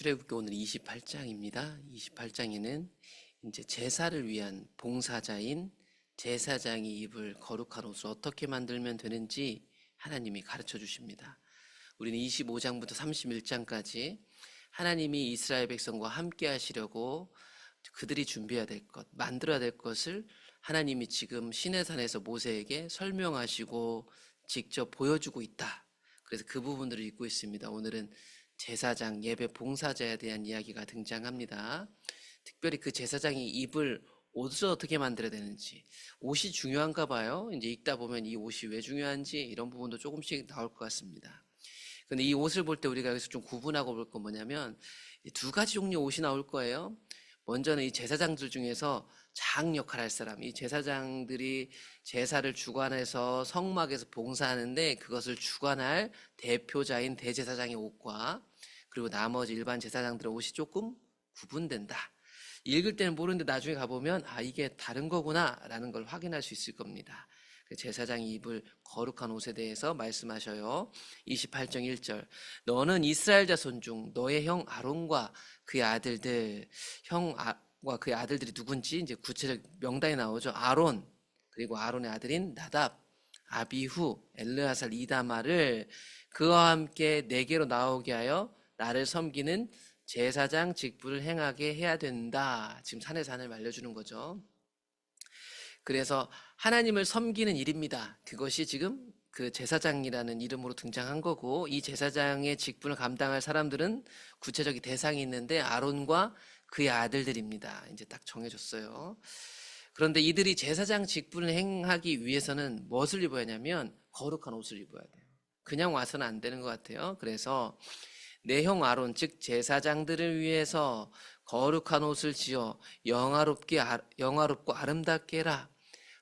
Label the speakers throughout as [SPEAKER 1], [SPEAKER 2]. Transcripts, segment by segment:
[SPEAKER 1] 출애굽기 오늘 28장입니다. 28장에는 이제 제사를 위한 봉사자인 제사장이 입을 거룩한 옷을 어떻게 만들면 되는지 하나님이 가르쳐 주십니다. 우리는 25장부터 31장까지 하나님이 이스라엘 백성과 함께 하시려고 그들이 준비해야 될 것, 만들어야 될 것을 하나님이 지금 시내산에서 모세에게 설명하시고 직접 보여주고 있다. 그래서 그 부분들을 읽고 있습니다. 오늘은 제사장, 예배 봉사자에 대한 이야기가 등장합니다. 특별히 그 제사장이 입을 옷을 어떻게 만들어야 되는지, 옷이 중요한가 봐요. 이제 읽다 보면 이 옷이 왜 중요한지 이런 부분도 조금씩 나올 것 같습니다. 근데 이 옷을 볼 때 우리가 여기서 좀 구분하고 볼 건 뭐냐면 두 가지 종류의 옷이 나올 거예요. 먼저는 이 제사장들 중에서 장 역할을 할 사람, 이 제사장들이 제사를 주관해서 성막에서 봉사하는데 그것을 주관할 대표자인 대제사장의 옷과 그리고 나머지 일반 제사장들의 옷이 조금 구분된다. 읽을 때는 모르는데 나중에 가보면 이게 다른 거구나 라는 걸 확인할 수 있을 겁니다. 제사장이 입을 거룩한 옷에 대해서 말씀하셔요. 28장 1절, 너는 이스라엘 자손 중 너의 형 아론과 그의 아들들, 형과 그의 아들들이 누군지 이제 구체적 명단이 나오죠. 아론, 그리고 아론의 아들인 나답, 아비후, 엘르아살, 이다마를 그와 함께 내게로 나오게 하여 나를 섬기는 제사장 직분을 행하게 해야 된다. 지금 산을 알려주는 거죠. 그래서 하나님을 섬기는 일입니다. 그것이 지금 그 제사장이라는 이름으로 등장한 거고, 이 제사장의 직분을 감당할 사람들은 구체적인 대상이 있는데 아론과 그의 아들들입니다. 이제 딱 정해졌어요. 그런데 이들이 제사장 직분을 행하기 위해서는 무엇을 입어야 하냐면 거룩한 옷을 입어야 돼요. 그냥 와서는 안 되는 것 같아요. 그래서 내 형 아론, 즉 제사장들을 위해서 거룩한 옷을 지어 영화롭고 아름답게 해라.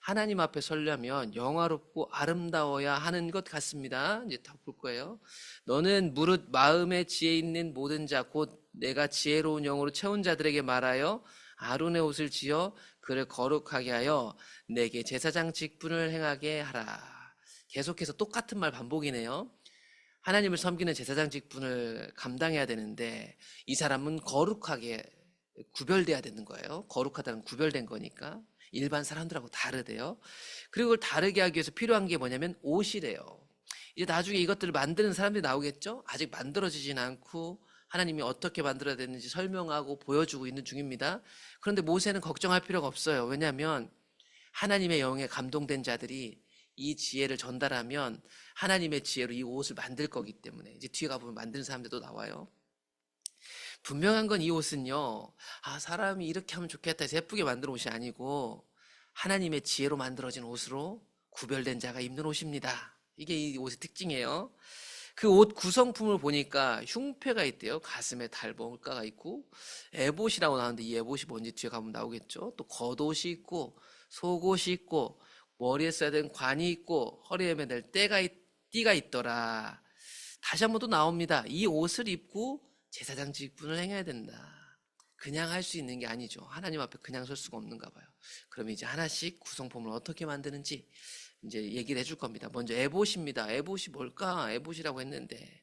[SPEAKER 1] 하나님 앞에 서려면 영화롭고 아름다워야 하는 것 같습니다. 이제 다 볼 거예요. 너는 무릇 마음에 지혜 있는 모든 자, 곧 내가 지혜로운 영으로 채운 자들에게 말하여 아론의 옷을 지어 그를 거룩하게 하여 내게 제사장 직분을 행하게 하라. 계속해서 똑같은 말 반복이네요. 하나님을 섬기는 제사장 직분을 감당해야 되는데 이 사람은 거룩하게 구별돼야 되는 거예요. 거룩하다는 구별된 거니까 일반 사람들하고 다르대요. 그리고 그걸 다르게 하기 위해서 필요한 게 뭐냐면 옷이래요. 이제 나중에 이것들을 만드는 사람들이 나오겠죠. 아직 만들어지진 않고 하나님이 어떻게 만들어야 되는지 설명하고 보여주고 있는 중입니다. 그런데 모세는 걱정할 필요가 없어요. 왜냐하면 하나님의 영에 감동된 자들이 이 지혜를 전달하면 하나님의 지혜로 이 옷을 만들 거기 때문에 이제 뒤에 가보면 만드는 사람들도 나와요. 분명한 건 이 옷은요, 사람이 이렇게 하면 좋겠다 해서 예쁘게 만든 옷이 아니고 하나님의 지혜로 만들어진 옷으로 구별된 자가 입는 옷입니다. 이게 이 옷의 특징이에요. 그 옷 구성품을 보니까 흉패가 있대요. 가슴에 달봉가가 있고, 에봇이라고 나오는데 이 에봇이 뭔지 뒤에 가면 나오겠죠. 또 겉옷이 있고 속옷이 있고 머리에 써야 되는 관이 있고 허리에 매달 띠가 있더라. 다시 한번 또 나옵니다. 이 옷을 입고 제사장 직분을 행해야 된다. 그냥 할 수 있는 게 아니죠. 하나님 앞에 그냥 설 수가 없는가 봐요. 그럼 이제 하나씩 구성품을 어떻게 만드는지 이제 얘기를 해줄 겁니다. 먼저 에봇입니다. 에봇이 뭘까? 에봇이라고 했는데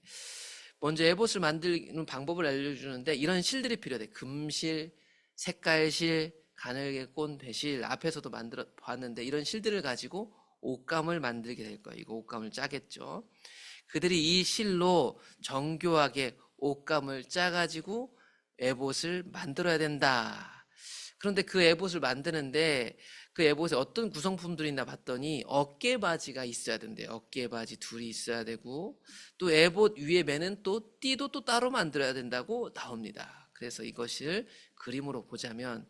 [SPEAKER 1] 먼저 에봇을 만드는 방법을 알려주는데 이런 실들이 필요해. 금실, 색깔실, 가늘게 꼰 배실, 앞에서도 만들어 봤는데 이런 실들을 가지고 옷감을 만들게 될 거예요. 이거 옷감을 짜겠죠. 그들이 이 실로 정교하게 옷감을 짜가지고 에봇을 만들어야 된다. 그런데 그 에봇을 만드는데 그 에봇에 어떤 구성품들이 있나 봤더니 어깨바지가 있어야 된대요. 어깨바지 둘이 있어야 되고 또 에봇 위에 매는 또 띠도 또 따로 만들어야 된다고 나옵니다. 그래서 이것을 그림으로 보자면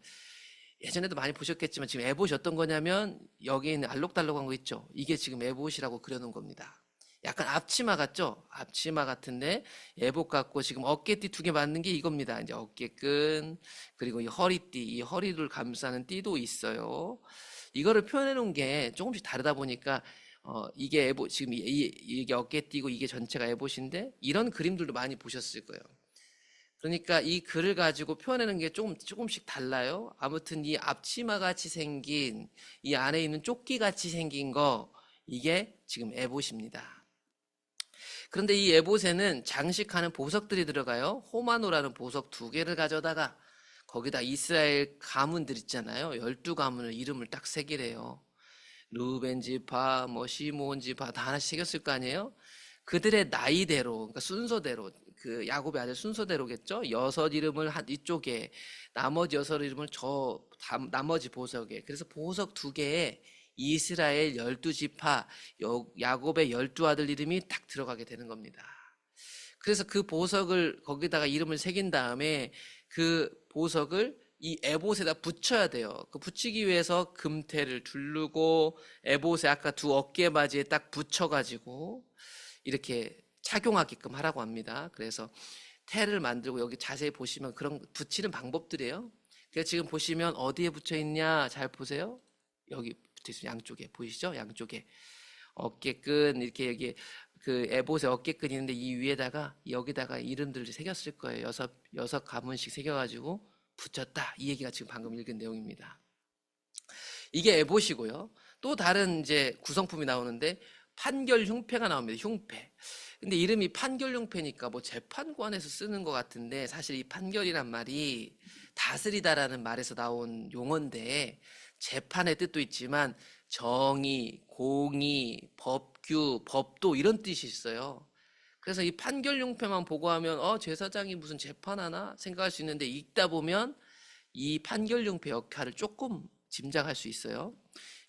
[SPEAKER 1] 예전에도 많이 보셨겠지만 지금 에봇이 어떤 거냐면 여기 있는 알록달록한 거 있죠. 이게 지금 에봇이라고 그려놓은 겁니다. 약간 앞치마 같죠? 앞치마 같은데 에봇 같고 지금 어깨띠 2개 맞는 게 이겁니다. 이제 어깨끈 그리고 이 허리띠, 이 허리를 감싸는 띠도 있어요. 이거를 표현해 놓은 게 조금씩 다르다 보니까 이게 에봇 지금 이게 어깨띠고 이게 전체가 에봇인데 이런 그림들도 많이 보셨을 거예요. 그러니까 이 글을 가지고 표현하는 게 조금씩 달라요. 아무튼 이 앞치마 같이 생긴 이 안에 있는 조끼 같이 생긴 거 이게 지금 에봇입니다. 그런데 이 에봇에는 장식하는 보석들이 들어가요. 호마노라는 보석 2개를 가져다가 거기다 이스라엘 가문들 있잖아요. 12가문을 이름을 딱 새기래요. 루벤 지파, 뭐 시므온 지파 다 하나씩 새겼을 거 아니에요? 그들의 나이대로, 그러니까 순서대로, 그 야곱의 아들 순서대로겠죠? 6 이름을 이쪽에, 나머지 6 이름을 나머지 보석에. 그래서 보석 2개에 이스라엘 12지파, 야곱의 12아들 이름이 딱 들어가게 되는 겁니다. 그래서 그 보석을 거기다가 이름을 새긴 다음에 그 보석을 이 에봇에다 붙여야 돼요. 그 붙이기 위해서 금테를 두르고 에봇에 아까 2 어깨바지에 딱 붙여가지고 이렇게 착용하게끔 하라고 합니다. 그래서 테를 만들고 여기 자세히 보시면 그런 붙이는 방법들이에요. 그래서 지금 보시면 어디에 붙여 있냐 잘 보세요. 여기 붙어 있어요. 양쪽에 보이시죠? 양쪽에 어깨끈 이렇게 여기 그 에봇의 어깨끈이 있는데 이 위에다가 여기다가 이름들을 새겼을 거예요. 6 가문씩 새겨가지고 붙였다. 이 얘기가 지금 방금 읽은 내용입니다. 이게 에봇이고요. 또 다른 이제 구성품이 나오는데 판결 흉패가 나옵니다. 흉패. 근데 이름이 판결 흉패니까 뭐 재판관에서 쓰는 것 같은데 사실 이 판결이란 말이 다스리다라는 말에서 나온 용어인데 재판의 뜻도 있지만 정의, 공의, 법규, 법도 이런 뜻이 있어요. 그래서 이 판결 흉패만 보고 하면 제사장이 무슨 재판하나 생각할 수 있는데 읽다 보면 이 판결 흉패 역할을 조금 짐작할 수 있어요.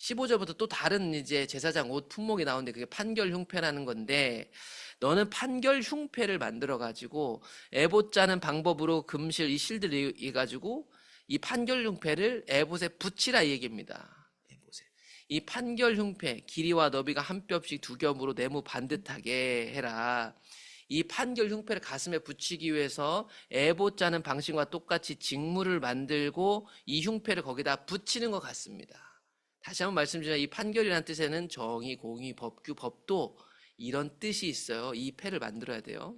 [SPEAKER 1] 15절부터 또 다른 이제 제사장 옷 품목이 나오는데 그게 판결 흉패라는 건데 너는 판결 흉패를 만들어 가지고 에봇 짜는 방법으로 금실 이 실들을 해가지고 이 판결 흉패를 에봇에 붙이라 이 얘기입니다. 이 판결 흉패 길이와 너비가 한 뼘씩 2겹으로 네모 반듯하게 해라. 이 판결 흉패를 가슴에 붙이기 위해서 에봇 짜는 방식과 똑같이 직물을 만들고 이 흉패를 거기다 붙이는 것 같습니다. 다시 한번 말씀드리면 이 판결이라는 뜻에는 정의, 공의, 법규, 법도 이런 뜻이 있어요. 이 패를 만들어야 돼요.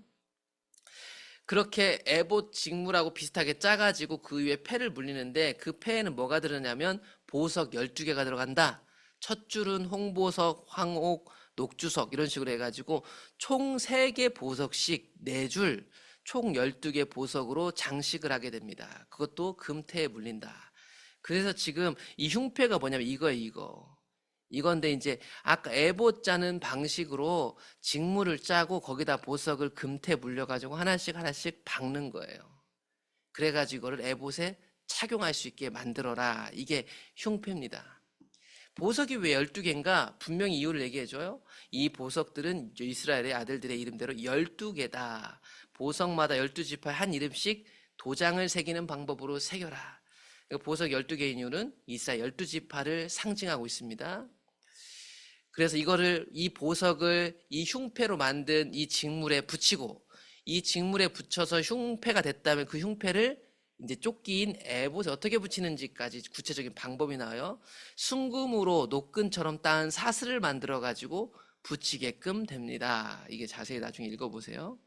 [SPEAKER 1] 그렇게 에봇 직물하고 비슷하게 짜가지고 그 위에 패를 물리는데 그 패에는 뭐가 들어가냐면 보석 12개가 들어간다. 첫 줄은 홍보석, 황옥, 녹주석 이런 식으로 해가지고 총 3개 보석씩 4줄 총 12개 보석으로 장식을 하게 됩니다. 그것도 금태에 물린다. 그래서 지금 이 흉패가 뭐냐면 이거예요. 이건데 이제 아까 에봇 짜는 방식으로 직물을 짜고 거기다 보석을 금태 물려가지고 하나씩 박는 거예요. 그래가지고 이거를 에봇에 착용할 수 있게 만들어라. 이게 흉패입니다. 보석이 왜 12개인가? 분명히 이유를 얘기해줘요. 이 보석들은 이스라엘의 아들들의 이름대로 12개다. 보석마다 12지파에 한 이름씩 도장을 새기는 방법으로 새겨라. 보석 12개인 이유는 이스라엘 12지파를 상징하고 있습니다. 그래서 이 보석을 이 흉패로 만든 이 직물에 붙이고 이 직물에 붙여서 흉패가 됐다면 그 흉패를 이제 쫓긴 에봇에 어떻게 붙이는지까지 구체적인 방법이 나와요. 순금으로 노끈처럼 딴 사슬을 만들어 가지고 붙이게끔 됩니다. 이게 자세히 나중에 읽어보세요.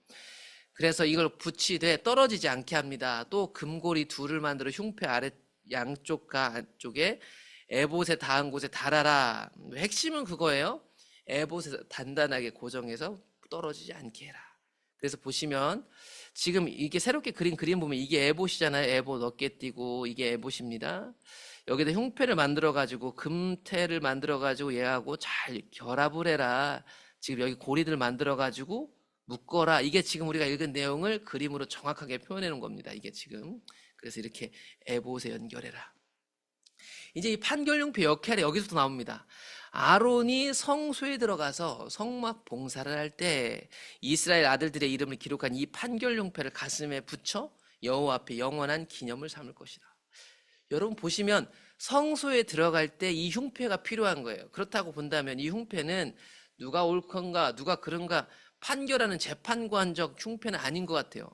[SPEAKER 1] 그래서 이걸 붙이되 떨어지지 않게 합니다. 또 금고리 2를 만들어 흉패 아래 양쪽과 안쪽에 에봇에 닿은 곳에 달아라. 핵심은 그거예요. 에봇에 단단하게 고정해서 떨어지지 않게 해라. 그래서 보시면 지금 이게 새롭게 그린 그림 보면 이게 에봇이잖아요. 에봇 어깨띠고 이게 에봇입니다. 여기다 흉패를 만들어 가지고 금태를 만들어 가지고 얘하고 잘 결합을 해라. 지금 여기 고리들 만들어 가지고 묶어라. 이게 지금 우리가 읽은 내용을 그림으로 정확하게 표현해 놓은 겁니다. 이게 지금. 그래서 이렇게 에봇에 연결해라. 이제 이 판결용패 역할이 여기서도 나옵니다. 아론이 성소에 들어가서 성막 봉사를 할 때 이스라엘 아들들의 이름을 기록한 이 판결용패를 가슴에 붙여 여호와 앞에 영원한 기념을 삼을 것이다. 여러분 보시면 성소에 들어갈 때 이 흉패가 필요한 거예요. 그렇다고 본다면 이 흉패는 누가 옳건가 누가 그런가 판결하는 재판관적 흉패는 아닌 것 같아요.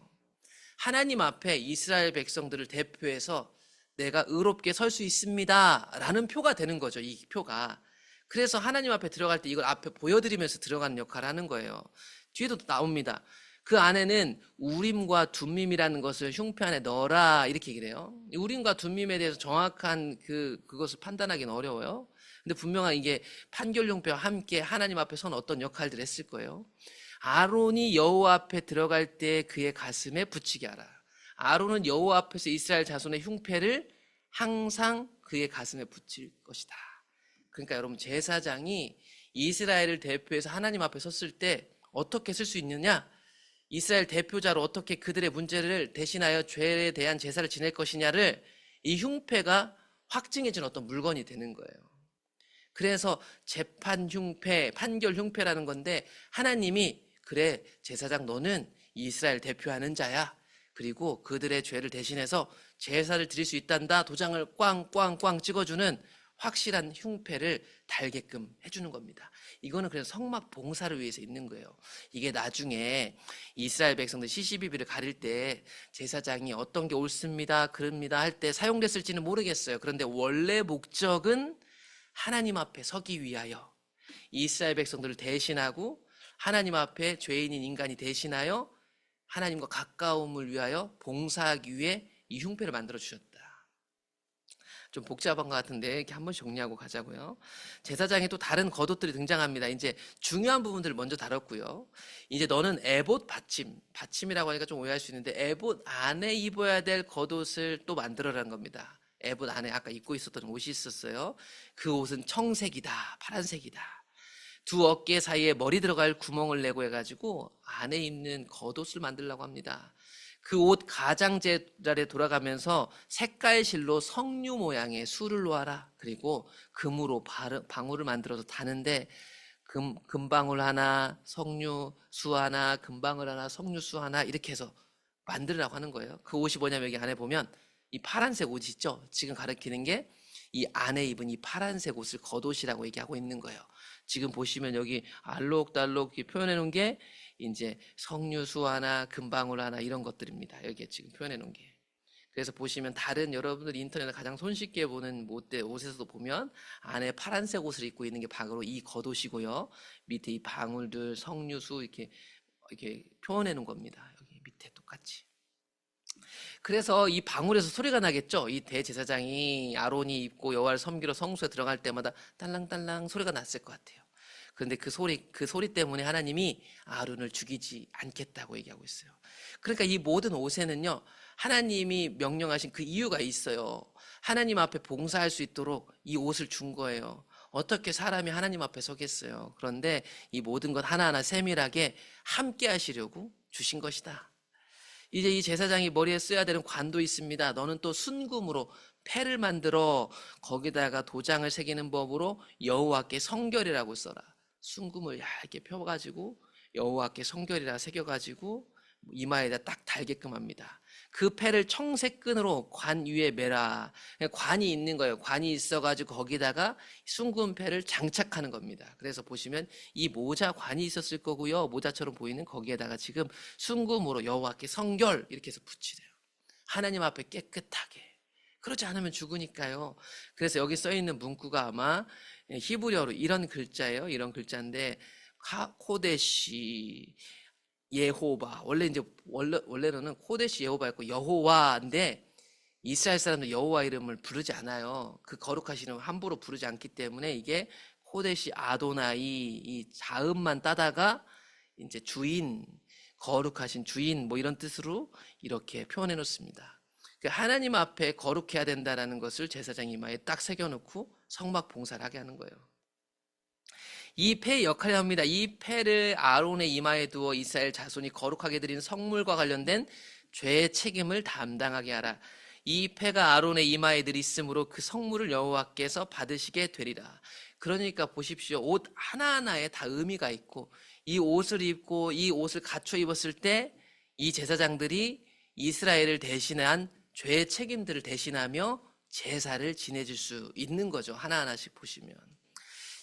[SPEAKER 1] 하나님 앞에 이스라엘 백성들을 대표해서 내가 의롭게 설 수 있습니다 라는 표가 되는 거죠. 이 표가. 그래서 하나님 앞에 들어갈 때 이걸 앞에 보여드리면서 들어가는 역할을 하는 거예요. 뒤에도 나옵니다. 그 안에는 우림과 둠밈이라는 것을 흉패 안에 넣어라 이렇게 얘기를 해요. 우림과 둠밈에 대해서 정확한 그것을 판단하기는 어려워요. 근데 분명한 이게 판결 흉패와 함께 하나님 앞에 선 어떤 역할들을 했을 거예요. 아론이 여호와 앞에 들어갈 때 그의 가슴에 붙이게 하라. 아론은 여호와 앞에서 이스라엘 자손의 흉패를 항상 그의 가슴에 붙일 것이다. 그러니까 여러분, 제사장이 이스라엘을 대표해서 하나님 앞에 섰을 때 어떻게 쓸 수 있느냐? 이스라엘 대표자로 어떻게 그들의 문제를 대신하여 죄에 대한 제사를 지낼 것이냐를 이 흉패가 확증해준 어떤 물건이 되는 거예요. 그래서 재판 흉패, 판결 흉패라는 건데, 하나님이 그래, 제사장 너는 이스라엘 대표하는 자야. 그리고 그들의 죄를 대신해서 제사를 드릴 수 있단다. 도장을 꽝꽝꽝 찍어주는 확실한 흉패를 달게끔 해주는 겁니다. 이거는 그냥 성막 봉사를 위해서 있는 거예요. 이게 나중에 이스라엘 백성들 시시비비를 가릴 때 제사장이 어떤 게 옳습니다, 그럽니다 할 때 사용됐을지는 모르겠어요. 그런데 원래 목적은 하나님 앞에 서기 위하여, 이스라엘 백성들을 대신하고 하나님 앞에 죄인인 인간이 대신하여 하나님과 가까움을 위하여 봉사하기 위해 이 흉패를 만들어 주셨다. 좀 복잡한 것 같은데 이렇게 한번 정리하고 가자고요. 제사장에 또 다른 겉옷들이 등장합니다. 이제 중요한 부분들을 먼저 다뤘고요. 이제 너는 에봇 받침이라고 하니까 좀 오해할 수 있는데, 에봇 안에 입어야 될 겉옷을 또 만들어라는 겁니다. 에봇 안에 아까 입고 있었던 옷이 있었어요. 그 옷은 청색이다, 파란색이다. 두 어깨 사이에 머리 들어갈 구멍을 내고 해가지고 안에 입는 겉옷을 만들려고 합니다. 그 옷 가장제랄에 돌아가면서 색깔실로 석류 모양의 수를 놓아라. 그리고 금으로 방울을 만들어서 다는데, 금방울 하나, 석류수 하나, 금방울 하나, 석류수 하나, 이렇게 해서 만들으라고 하는 거예요. 그 옷이 뭐냐면, 여기 안에 보면 이 파란색 옷 있죠? 지금 가리키는 게 이 안에 입은 이 파란색 옷을 겉옷이라고 얘기하고 있는 거예요. 지금 보시면 여기 알록달록 표현해 놓은 게 이제 석류수 하나, 금방울 하나, 이런 것들입니다. 여기에 지금 표현해 놓은 게. 그래서 보시면 다른 여러분들 인터넷에 가장 손쉽게 보는 옷에서도 보면 안에 파란색 옷을 입고 있는 게 바로 이 겉옷이고요. 밑에 이 방울들, 석류수 이렇게 표현해 놓은 겁니다. 여기 밑에 똑같이. 그래서 이 방울에서 소리가 나겠죠. 이 대제사장이 아론이 입고 여호와를 섬기러 성소에 들어갈 때마다 딸랑딸랑 소리가 났을 것 같아요. 그런데 그 소리 때문에 하나님이 아론을 죽이지 않겠다고 얘기하고 있어요. 그러니까 이 모든 옷에는요, 하나님이 명령하신 그 이유가 있어요. 하나님 앞에 봉사할 수 있도록 이 옷을 준 거예요. 어떻게 사람이 하나님 앞에 서겠어요. 그런데 이 모든 것 하나하나 세밀하게 함께 하시려고 주신 것이다. 이제 이 제사장이 머리에 써야 되는 관도 있습니다. 너는 또 순금으로 패를 만들어 거기다가 도장을 새기는 법으로 여호와께 성결이라고 써라. 순금을 얇게 펴가지고 여호와께 성결이라 새겨가지고 이마에다 딱 달게끔 합니다. 그 패를 청색 끈으로 관 위에 매라. 관이 있는 거예요. 관이 있어가지고 거기다가 순금 패를 장착하는 겁니다. 그래서 보시면 이 모자 관이 있었을 거고요. 모자처럼 보이는 거기에다가 지금 순금으로 여호와께 성결 이렇게 해서 붙이래요. 하나님 앞에 깨끗하게. 그러지 않으면 죽으니까요. 그래서 여기 써 있는 문구가 아마 히브리어로 이런 글자예요. 이런 글자인데, 코데시 예호바. 원래는 코데시 예호바였고 여호와인데, 이스라엘 사람들 여호와 이름을 부르지 않아요. 그 거룩하신 이름을 함부로 부르지 않기 때문에 이게 코데시 아도나이, 이 자음만 따다가 이제 주인, 거룩하신 주인 뭐 이런 뜻으로 이렇게 표현해 놓습니다. 하나님 앞에 거룩해야 된다는 것을 제사장 이마에 딱 새겨놓고 성막 봉사를 하게 하는 거예요. 이 패의 역할을 합니다. 이 패를 아론의 이마에 두어 이스라엘 자손이 거룩하게 드린 성물과 관련된 죄의 책임을 담당하게 하라. 이 패가 아론의 이마에 늘 있으므로 그 성물을 여호와께서 받으시게 되리라. 그러니까 보십시오. 옷 하나하나에 다 의미가 있고, 이 옷을 입고 이 옷을 갖춰 입었을 때 이 제사장들이 이스라엘을 대신한 죄의 책임들을 대신하며 제사를 지내줄 수 있는 거죠. 하나하나씩 보시면.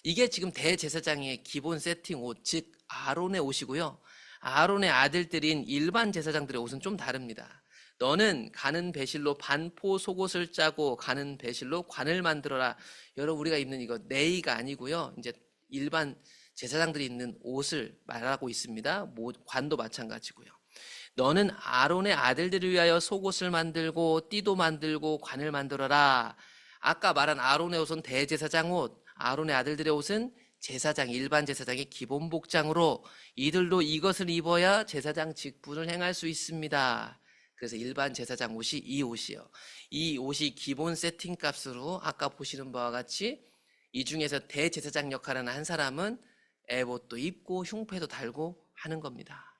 [SPEAKER 1] 이게 지금 대제사장의 기본 세팅 옷, 즉 아론의 옷이고요. 아론의 아들들인 일반 제사장들의 옷은 좀 다릅니다. 너는 가는 배실로 반포 속옷을 짜고 가는 배실로 관을 만들어라. 여러분, 우리가 입는 이거 네이가 아니고요. 이제 일반 제사장들이 입는 옷을 말하고 있습니다. 관도 마찬가지고요. 너는 아론의 아들들을 위하여 속옷을 만들고 띠도 만들고 관을 만들어라. 아까 말한 아론의 옷은 대제사장 옷, 아론의 아들들의 옷은 제사장, 일반 제사장의 기본 복장으로 이들도 이것을 입어야 제사장 직분을 행할 수 있습니다. 그래서 일반 제사장 옷이 이 옷이요. 이 옷이 기본 세팅 값으로 아까 보시는 바와 같이 이 중에서 대제사장 역할을 하는 한 사람은 에봇도 입고 흉패도 달고 하는 겁니다.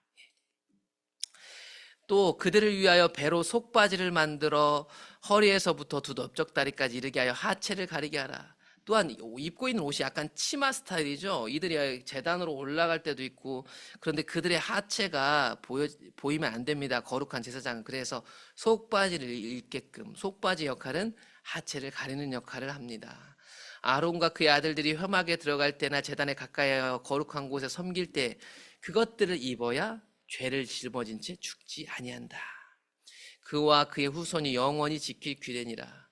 [SPEAKER 1] 또 그들을 위하여 배로 속바지를 만들어 허리에서부터 두 넓적다리까지 이르게 하여 하체를 가리게 하라. 또한 입고 있는 옷이 약간 치마 스타일이죠. 이들이 제단으로 올라갈 때도 있고, 그런데 그들의 하체가 보이면 안 됩니다. 거룩한 제사장은. 그래서 속바지를 입게끔, 속바지 역할은 하체를 가리는 역할을 합니다. 아론과 그의 아들들이 회막에 들어갈 때나 제단에 가까이 하여 거룩한 곳에 섬길 때 그것들을 입어야 죄를 짊어진 채 죽지 아니한다. 그와 그의 후손이 영원히 지킬 규례니라.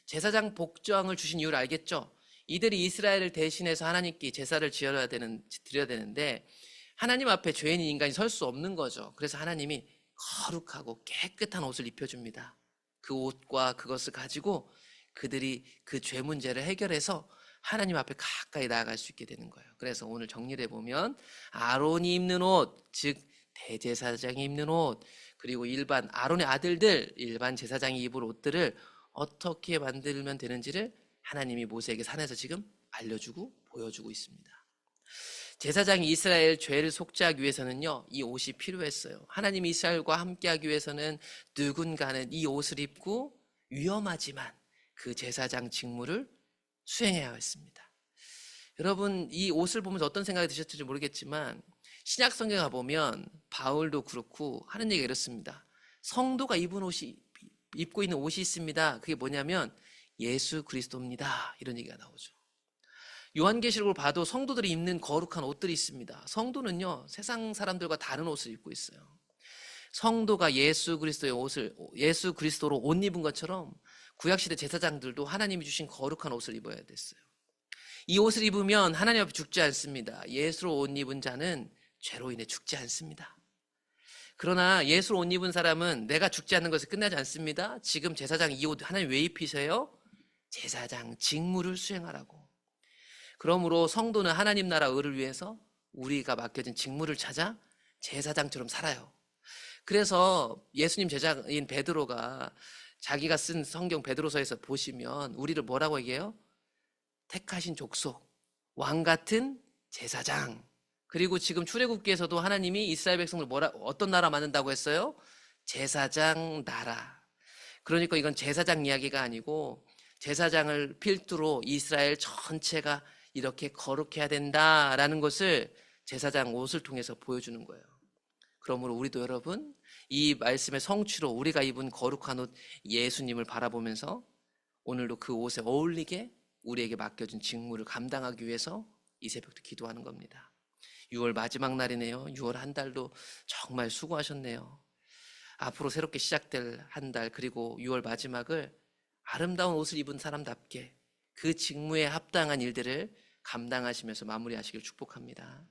[SPEAKER 1] 제사장 복장을 주신 이유를 알겠죠? 이들이 이스라엘을 대신해서 하나님께 제사를 드려야 되는데 하나님 앞에 죄인인 인간이 설 수 없는 거죠. 그래서 하나님이 거룩하고 깨끗한 옷을 입혀줍니다. 그 옷과 그것을 가지고 그들이 그 죄 문제를 해결해서 하나님 앞에 가까이 나아갈 수 있게 되는 거예요. 그래서 오늘 정리를 해보면 아론이 입는 옷, 즉 대제사장이 입는 옷, 그리고 일반 아론의 아들들, 일반 제사장이 입을 옷들을 어떻게 만들면 되는지를 하나님이 모세에게 산에서 지금 알려주고 보여주고 있습니다. 제사장이 이스라엘 죄를 속죄하기 위해서는요, 이 옷이 필요했어요. 하나님이 이스라엘과 함께하기 위해서는 누군가는 이 옷을 입고 위험하지만 그 제사장 직무를 수행해야 했습니다. 여러분, 이 옷을 보면서 어떤 생각이 드셨을지 모르겠지만 신약 성경에 가보면 바울도 그렇고 하는 얘기가 이렇습니다. 성도가 입고 있는 옷이 있습니다. 그게 뭐냐면 예수 그리스도입니다. 이런 얘기가 나오죠. 요한계시록을 봐도 성도들이 입는 거룩한 옷들이 있습니다. 성도는요, 세상 사람들과 다른 옷을 입고 있어요. 성도가 예수 그리스도로 옷 입은 것처럼 구약시대 제사장들도 하나님이 주신 거룩한 옷을 입어야 됐어요. 이 옷을 입으면 하나님 앞에 죽지 않습니다. 예수로 옷 입은 자는 죄로 인해 죽지 않습니다. 그러나 예수로 옷 입은 사람은 내가 죽지 않는 것에 끝나지 않습니다. 지금 제사장 이 옷 하나님 왜 입히세요? 제사장 직무를 수행하라고. 그러므로 성도는 하나님 나라 의를 위해서 우리가 맡겨진 직무를 찾아 제사장처럼 살아요. 그래서 예수님 제자인 베드로가 자기가 쓴 성경 베드로서에서 보시면 우리를 뭐라고 얘기해요? 택하신 족속, 왕 같은 제사장. 그리고 지금 출애굽기에서도 하나님이 이스라엘 백성을 어떤 나라 만든다고 했어요? 제사장 나라. 그러니까 이건 제사장 이야기가 아니고 제사장을 필두로 이스라엘 전체가 이렇게 거룩해야 된다라는 것을 제사장 옷을 통해서 보여주는 거예요. 그러므로 우리도 여러분, 이 말씀의 성취로 우리가 입은 거룩한 옷 예수님을 바라보면서 오늘도 그 옷에 어울리게 우리에게 맡겨진 직무를 감당하기 위해서 이 새벽도 기도하는 겁니다. 6월 마지막 날이네요. 6월 한 달도 정말 수고하셨네요. 앞으로 새롭게 시작될 한 달, 그리고 6월 마지막을 아름다운 옷을 입은 사람답게 그 직무에 합당한 일들을 감당하시면서 마무리하시길 축복합니다.